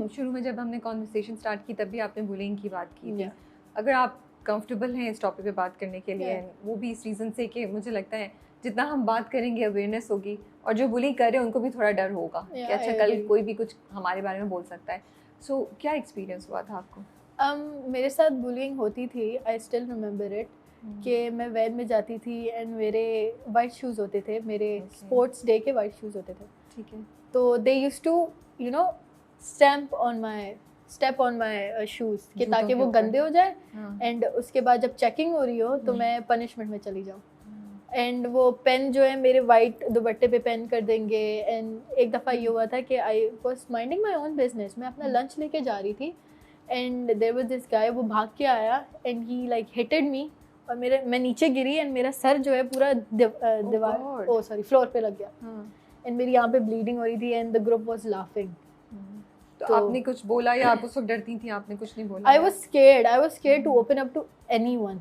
शुरू में जब हमने कॉन्वर्सेशन स्टार्ट की तब भी आपने बुलिंग की बात की थी। Yeah. अगर आप कंफर्टेबल हैं इस टॉपिक पे बात करने के लिए, Yeah. वो भी इस रीज़न से कि मुझे लगता है जितना हम बात करेंगे अवेयरनेस होगी और जो बुली कर रहे हैं उनको भी थोड़ा डर होगा कि Yeah, अच्छा I कल agree. कोई भी कुछ हमारे बारे में बोल सकता है। सो क्या एक्सपीरियंस हुआ था आपको? मेरे साथ बुलिंग होती थी, आई स्टिल रिमेंबर इट, कि मैं वैन में जाती थी एंड मेरे वाइट शूज़ होते थे, मेरे Okay. स्पोर्ट्स डे के वाइट शूज़ होते थे। ठीक है। तो they used to you know step on my shoes कि जूतों ताकि के वो ऊपर। गंदे हो जाए हाँ। एंड उसके बाद जब चेकिंग हो रही हो तो मैं पनिशमेंट में चली जाऊँ। एंड वो पेन जो है मेरे वाइट दुपट्टे पे पेन कर देंगे। एंड एक दफ़ा ये हुआ था कि I was minding my own business, मैं अपना लंच लेके जा रही थी and there was this guy, वो भाग के आया and he like hitted me और मैं नीचे गिरी एंड मेरा सर जो है पूरा दीवार फ्लोर पे लग गया एंड मेरी यहाँ पे ब्लीडिंग हो रही थी and the group was laughing. तो आपने कुछ बोला या आप उस वक्त डरती थी? आपने कुछ नहीं बोला? I was scared to open up to anyone.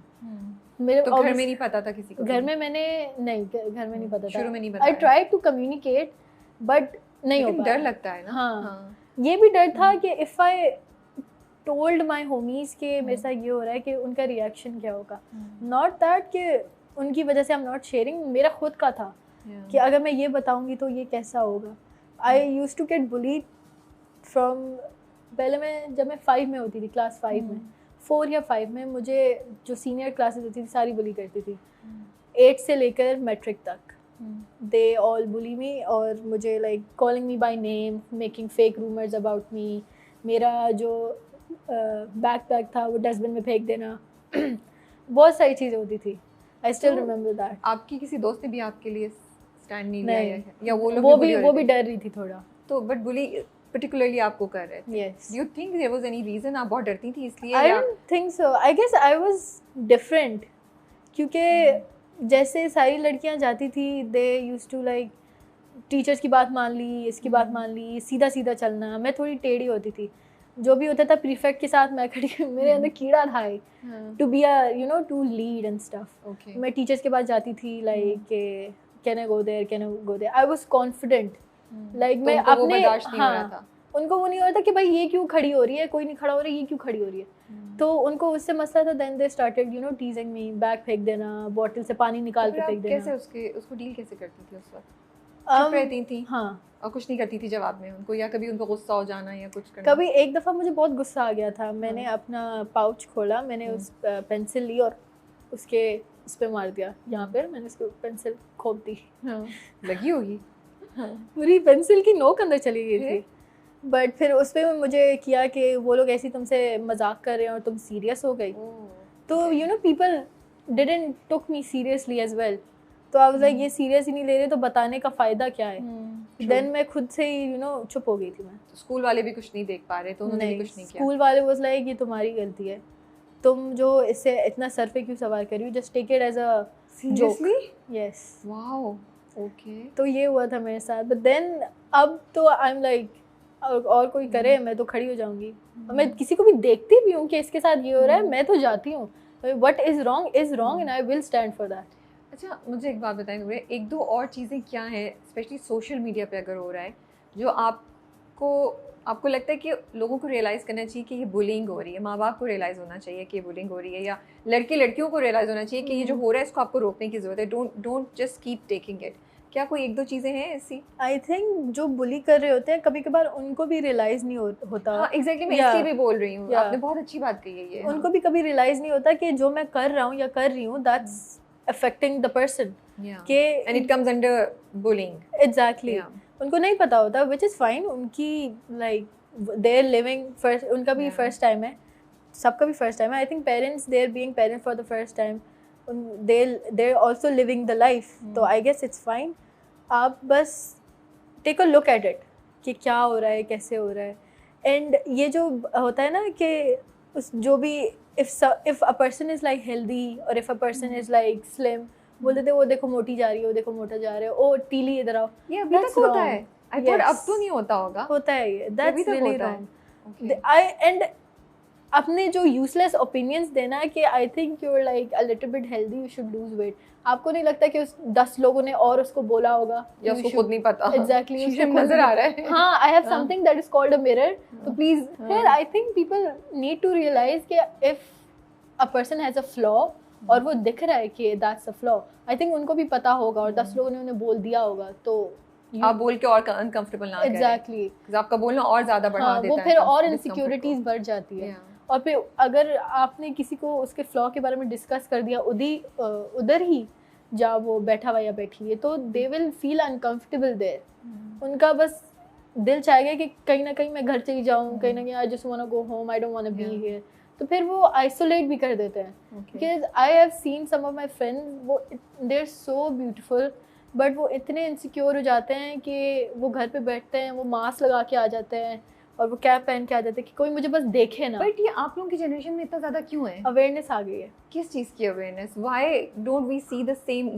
मेरे तो घर में नहीं पता था किसी को? घर में मैंने नहीं, घर में नहीं पता था, शुरू में नहीं I tried to communicate but नहीं हो पाया। डर लगता है ना। हाँ, ये भी डर था कि if I told my homies के मेरे साथ ये हो रहा है कि उनका रिएक्शन क्या होगा। नॉट दैट कि उनकी वजह से आई एम नॉट शेयरिंग, मेरा खुद का था कि अगर मैं ये बताऊंगी तो ये कैसा होगा। I used to get bullied from, पहले मैं जब मैं 5 में होती थी, क्लास 5 में, 4 या 5 में, मुझे जो सीनियर क्लासेस होती थी सारी बुली करती थी। 8 से लेकर मैट्रिक तक दे ऑल बुली मी और मुझे like calling me by name, making fake rumours about me. मेरा जो बैकपैक था वो डस्टबिन में फेंक देना बहुत सारी चीज़ें होती थी। I still remember that. आपकी किसी दोस्त ने भी आपके लिए स्टैंड नहीं लिया है? या वो भी डर रही थी थोड़ा। तो बट बुली particularly आपको कर रहे थे? Yes. Do you think there was any reason आप बहुत डरती थी इसलिए? I don't think so. I guess I was different. क्योंकि जैसे सारी लड़कियां जाती थी, they used to like teachers की बात मान ली, इसकी बात मान ली, सीधा सीधा चलना। मैं थोड़ी टेढ़ी होती थी, जो भी होता था प्रीफेक्ट के साथ मैं खड़ी, मेरे अंदर कीड़ा था to be to lead and stuff. मैं टीचर्स के पास जाती थी like can I go there. I was confident like मैं अपने, हाँ, उनको वो नहीं हो रहा था कि भाई ये क्यों खड़ी हो रही है, कोई नहीं खड़ा हो रहा है, ये क्यों खड़ी हो रही है। तो उनको उससे मसला था। Then they started teasing me, bag फेंक देना, बॉटल से पानी निकाल के फेंक देना। कैसे उसको डील कैसे करती थी उस वक्त? चुप रहती थी? हाँ, और कुछ नहीं करती थी जवाब में उनको, या कभी उनको गुस्सा हो जाना या कुछ करना? कभी एक दफ़ा मुझे बहुत गुस्सा आ गया था, मैंने अपना पाउच खोला, मैंने उस पेंसिल ली और उसके उस पर मार दिया, यहाँ पर मैंने उसको पेंसिल खोप दी। लगी होगी? पूरी पेंसिल की नोक अंदर चली गई थी। बट फिर उस पर मुझे किया कि वो लोग ऐसी तुमसे मजाक कर रहे हैं और तुम सीरियस हो गई। तो people didn't took me seriously as well. तो आई वाज लाइक ये सीरियस ही नहीं ले रहे तो बताने का फ़ायदा क्या है। देन मैं खुद से ही चुप हो गई थी। मैं स्कूल वाले भी कुछ नहीं देख पा रहे तो उन्होंने भी कुछ नहीं किया? स्कूल वाले वाज लाइक ये तुम्हारी गलती है, तुम जो इससे इतना सर पे क्यों सवार कर रही हो, just take it as a joke. Yes, wow, okay. तो ये हुआ था मेरे साथ। बट देन अब तो आई एम लाइक और कोई करे मैं तो खड़ी हो जाऊंगी। और मैं किसी को भी देखती भी हूँ कि इसके साथ ये हो रहा है, मैं तो जाती हूँ, what is wrong and I will stand for that. अच्छा, मुझे एक बात बताएं नूरे, एक दो और चीज़ें क्या हैं स्पेशली सोशल मीडिया पे अगर हो रहा है जो आपको लगता है कि लोगों को रियलाइज़ करना चाहिए कि ये बुलिंग हो रही है, माँ बाप को रियलाइज़ होना चाहिए कि ये बुलिंग हो रही है, या लड़के लड़कियों को रियलाइज़ होना चाहिए कि ये जो हो रहा है इसको आपको रोकने की ज़रूरत है, don't just keep taking it? क्या कोई एक दो चीज़ें हैं ऐसी? आई थिंक जो बुली कर रहे होते हैं कभी कभार उनको भी रियलाइज़ नहीं होता। हाँ, एग्जैक्टली, मैं इसलिए भी बोल रही हूँ। आपने बहुत अच्छी बात कही है ये। उनको भी कभी रियलाइज़ नहीं होता कि जो मैं कर रहा हूँ या कर रही हूँ that's affecting the person. And it comes under bullying. Exactly. उनको नहीं पता होता, which is fine. उनकी like they're living first, उनका भी first time है, सबका भी first time है. I think parents, they're being parents for the first time. They're also living the life. तो I guess it's fine. आप बस take a look at it कि क्या हो रहा है, कैसे हो रहा है. And ये जो होता है ना कि उस जो भी if a person is like healthy or if a person is like slim, बोलते थे वो देखो मोटी जा रही है, वो देखो मोटा जा रहा है, ओ टीली इधर आओ। ये अभी तक होता है? I thought अब तो नहीं होता होगा। होता है ये, that's really wrong. Okay. And अपने जो यूजलेस ओपिनियंस देना कि I think you are like a little bit healthy, you should lose weight. आपको नहीं लगता कि उस 10 लोगों ने और उसको बोला होगा, या उसको खुद नहीं पता एग्जैक्टली शीशे में नजर आ रहा है। हाँ, I have something that is called a mirror, तो please hear I think people need to realise कि if a person has a flaw और वो दिख रहा है कि that's a flaw, I think उनको भी पता होगा और 10 लोगों ने उन्हें बोल दिया होगा, तो आप बोल के और अनकंफर्टेबल ना करें। एग्जैक्टली, आपका बोलना और ज्यादा बढ़ा देता है, वो फिर और इनसिक्योरिटीज बढ़ जाती है। और फिर अगर आपने किसी को उसके फ्लॉ के बारे में डिस्कस कर दिया उधर ही जहाँ वो बैठा हुआ या बैठी है, तो they will feel uncomfortable there. उनका बस दिल चाहेगा कि कहीं ना कहीं मैं घर चली जाऊँ, कहीं ना कहीं I just want to go home, I don't want to be here, तो फिर वो आइसोलेट भी कर देते हैं। Because I have seen some of my friends, वो they are so beautiful but वो इतने इनसिक्योर हो जाते हैं कि वो घर पे बैठते हैं, वो मास्क लगा के आ जाते हैं और वो कैप पहन के आ जाते हैं कि कोई मुझे बस देखे ना। बट ये आप लोगों की जनरेशन में इतना ज़्यादा क्यों है? अवेयरनेस आ गई है। किस चीज़ की awareness? Why don't we see the same?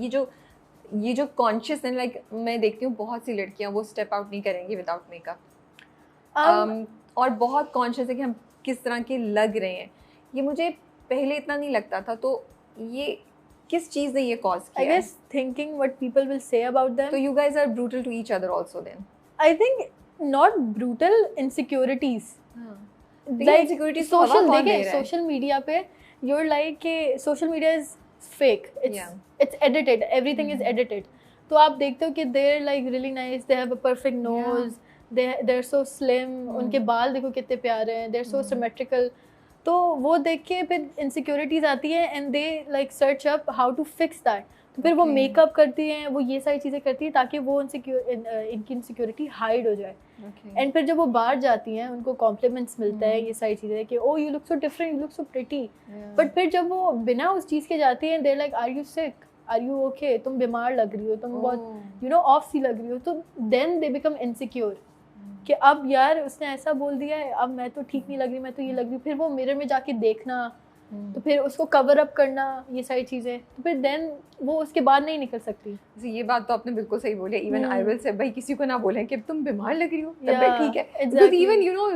ये जो कॉन्शियस है, लाइक मैं देखती हूँ बहुत सी लड़कियाँ वो स्टेप आउट नहीं करेंगी विदाउट मेकअप, और बहुत कॉन्शियस है कि हम किस तरह के लग रहे हैं। ये मुझे पहले इतना नहीं लगता था, तो ये किस चीज़ ने ये कॉज किया? I guess thinking what people will say about them. So you guys are brutal to each other also then? I think not brutal, insecurities. Like insecurities social, देखिए social media पे you're like कि social media is fake. It's edited. Everything is edited. तो आप देखते हो कि they're like really nice. They have a perfect nose. They're so slim. उनके बाल देखो कितने प्यारे हैं. They're so symmetrical. तो वो देख के फिर इनसिक्योरिटीज आती है and they like search up how to fix that. तो फिर वो मेकअप करती हैं, वो ये सारी चीज़ें करती हैं ताकि वो इनकी इनसिक्योरिटी हाइड हो जाए। एंड फिर जब वो बाहर जाती हैं उनको कॉम्प्लीमेंट्स मिलता है, ये सारी चीज़ें कि oh you look so different, you look so pretty. But फिर जब वो बिना उस चीज़ के जाती हैं, there like are you sick, are you okay, तुम बीमार लग रही हो, तुम बहुत ऑफ सी लग रही हो। तो देन दे बिकम इनसिक्योर कि अब यार उसने ऐसा बोल दिया है, अब मैं तो ठीक नहीं लग रही, मैं तो ये लग रही हूँ। फिर वो मिरर में जाके देखना, तो फिर उसको कवर अप करना, ये सारी चीज़ें, तो फिर देन वो उसके बाद नहीं निकल सकती। ये बात तो आपने बिल्कुल सही बोली। इवन आई विल से भाई किसी को ना बोलें कि तुम बीमार लग रही हो, तब ठीक है। Because even you know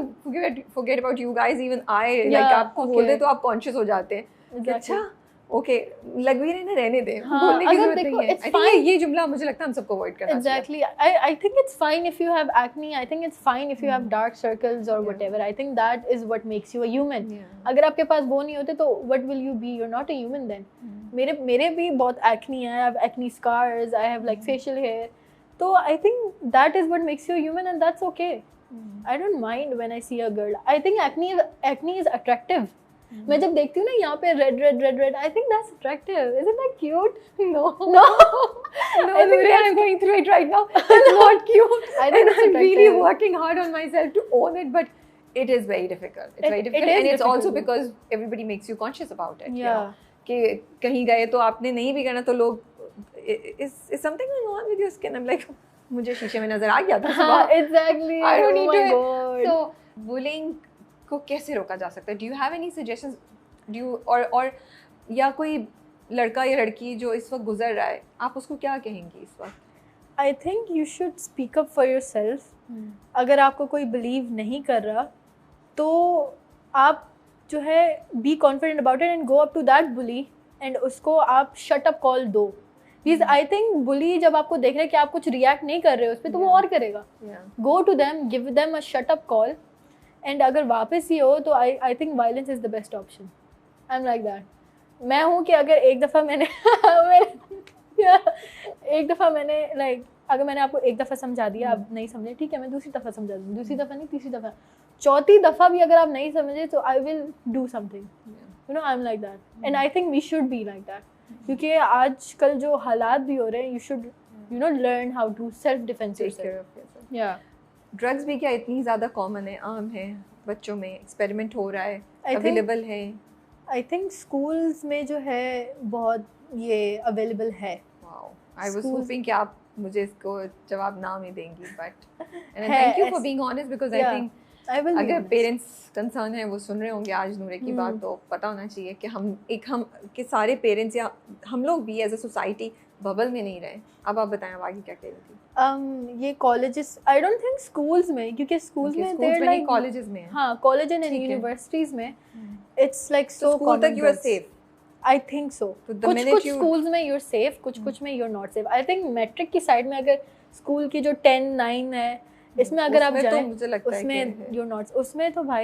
forget about you guys, even I like आपको बोल दे तो आप कॉन्शियस हो जाते हैं। अच्छा ओके लग भी रहे ना, रहने दें, बोलने की जरूरत नहीं है। I think ये जुमला मुझे लगता है हम सबको अवॉइड करना चाहिए। Exactly. I think it's fine if you have acne. I think it's fine if you have dark circles or whatever. I think that is what makes you a human. अगर आपके पास वो नहीं होते तो what will you be? You're not a human then. मेरे भी बहुत acne है. I have acne scars. I have like facial hair. तो I think that is what makes you a human and that's okay. I don't mind when I see a girl. I think acne is attractive. मैं जब देखती हूँ ना यहाँ पे red, I think that's attractive. Isn't that cute? No. I think I'm going through it right now. It's not cute. I think I'm really working hard on myself to own it, but it is very difficult. It's very difficult, and it's also because everybody makes you conscious about it. Yeah. कि कहीं गए तो आपने नहीं भी करना तो लोग is something going on with your skin? I'm like मुझे शीशे में नजर आ गया था सुबह. Exactly. I don't need to. God. So bullying को कैसे रोका जा सकता है? Do you have any suggestions? Do you और या कोई लड़का या लड़की जो इस वक्त गुजर रहा है, आप उसको क्या कहेंगी इस वक्त? I think you should speak up for yourself. अगर आपको कोई believe नहीं कर रहा तो आप जो है be confident about it and go up to that bully and उसको आप shut up call दो. Because I think bully जब आपको देख रहे हैं कि आप कुछ react नहीं कर रहे हो उस पर तो वो और करेगा. Go to them, give them a shut up call. And अगर वापस ही हो तो I think violence is the best option. I am like that. मैं हूँ कि अगर एक दफ़ा मैंने लाइक अगर मैंने आपको एक दफ़ा समझा दिया, आप नहीं समझे, ठीक है, मैं दूसरी दफ़ा समझा दूँ, दूसरी दफ़ा नहीं, तीसरी दफ़ा, चौथी दफ़ा भी अगर आप नहीं समझे तो I will do something. You know I am like that and I think we should be like that. क्योंकि आजकल जो हालात भी हो रहे हैं, you should learn how to self defense yourself. या ड्रग्स भी क्या इतनी ज़्यादा कॉमन है, आम है, बच्चों में एक्सपेरिमेंट हो रहा है, अवेलेबल है? आई थिंक स्कूल्स में जो है बहुत ये अवेलेबल है. वाओ, आई वाज होपिंग कि आप मुझे इसको जवाब ना ही देंगी, but thank you for being honest because I think अगर पेरेंट्स कंसर्न है वो सुन रहे होंगे आज नूरे की बात, तो पता होना चाहिए कि हम कि सारे पेरेंट्स या हम लोग भी एज अ सोसाइटी बबल में नहीं रहे। अब आप बताएं आगे क्या कह रही थी। ये colleges, I don't think schools में, क्योंकि स्कूल्स में देयर लाइक कॉलेजेस में है। हाँ, कॉलेज एंड यूनिवर्सिटीज में इट्स लाइक सो स्कूल तक you are safe. I think so. कुछ स्कूल्स में यू आर सेफ, कुछ में you are not safe. I think matric की साइड में अगर स्कूल की जो 10, 9 है, इसमें अगर आप जाएं, तो मुझे लगता है उसमें यू आर नॉट, उसमें तो भाई